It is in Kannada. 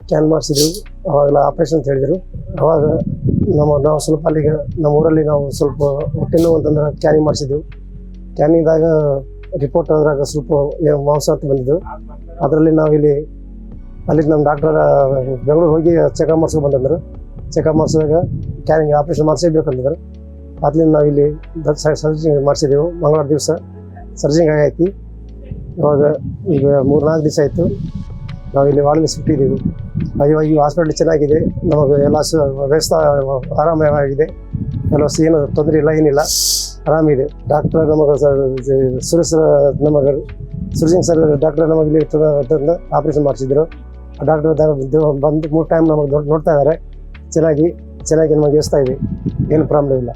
ಸ್ಕ್ಯಾನ್ ಮಾಡಿಸಿದೆವು. ಅವಾಗೆಲ್ಲ ಆಪ್ರೇಷನ್ ಅಂತ ಹೇಳಿದರು. ಅವಾಗ ನಾವು ಸ್ವಲ್ಪ ಅಲ್ಲಿಗೆ ನಮ್ಮ ಊರಲ್ಲಿ ನಾವು ಸ್ವಲ್ಪ ಹೊಟ್ಟೆ ನೋವು ಅಂತಂದ್ರೆ ಸ್ಕ್ಯಾನಿಂಗ್ ಮಾಡಿಸಿದ್ದೆವು. ಸ್ಕ್ಯಾನಿಂಗ್ದಾಗ ರಿಪೋರ್ಟ್ ಅದ್ರಾಗ ಸ್ವಲ್ಪ ಮಾಂಸ ಅಂತ ಬಂದಿದ್ದು. ಅದರಲ್ಲಿ ನಾವಿಲ್ಲಿ ನಮ್ಮ ಡಾಕ್ಟರ್ ಬೆಂಗಳೂರು ಹೋಗಿ ಚೆಕಪ್ ಮಾಡಿಸ್ಕೊಂಡು ಬಂದಂದರು. ಚೆಕಪ್ ಮಾಡಿಸಿದಾಗ ಸ್ಕ್ಯಾನಿಂಗ್ ಆಪ್ರೇಷನ್ ಮಾಡಿಸಬೇಕಂತಂದ್ರೆ ಅದರಿಂದ ನಾವಿಲ್ಲಿ ಸರ್ಜಿಂಗ್ ಮಾಡಿಸಿದೆವು. ಮಂಗಳವಾರ ದಿವಸ ಸರ್ಜಿಂಗ್ ಆಗೈತಿ. ಇವಾಗ ಈಗ 3-4 ದಿವಸ ಆಯಿತು. ನಾವಿಲ್ಲಿ ವಾರ್ಡ್ಗೆ ಸಿಟ್ಟಿದ್ದೀವಿ. ಇವಾಗ ಈ ಹಾಸ್ಪಿಟ್ಲ್ ಚೆನ್ನಾಗಿದೆ. ನಮಗೆ ಎಲ್ಲ ವ್ಯವಸ್ಥೆ ಆರಾಮವಾಗಿದೆ. ಎಲ್ಲ ಏನು ತೊಂದರೆ ಇಲ್ಲ, ಏನಿಲ್ಲ, ಆರಾಮಿದೆ. ಡಾಕ್ಟರ್ ನಮಗೆ ಸುರೇಶ್ ನಮಗೆ ಸುರ್ಜಿಂಗ್ ಸರ್ ಡಾಕ್ಟರ್ ನಮಗೆ ಇಲ್ಲಿ ತಂದು ಆಪ್ರೇಷನ್ ಮಾಡಿಸಿದ್ರು. ಡಾಕ್ಟರ್ ಬಂದು 3 ಟೈಮ್ ನಮಗೆ ನೋಡ್ತಾ ಇದ್ದಾರೆ. ಚೆನ್ನಾಗಿ ನಮಗೆ ವ್ಯವಸ್ಥೆ ಇದೆ, ಏನು ಪ್ರಾಬ್ಲಮ್ ಇಲ್ಲ.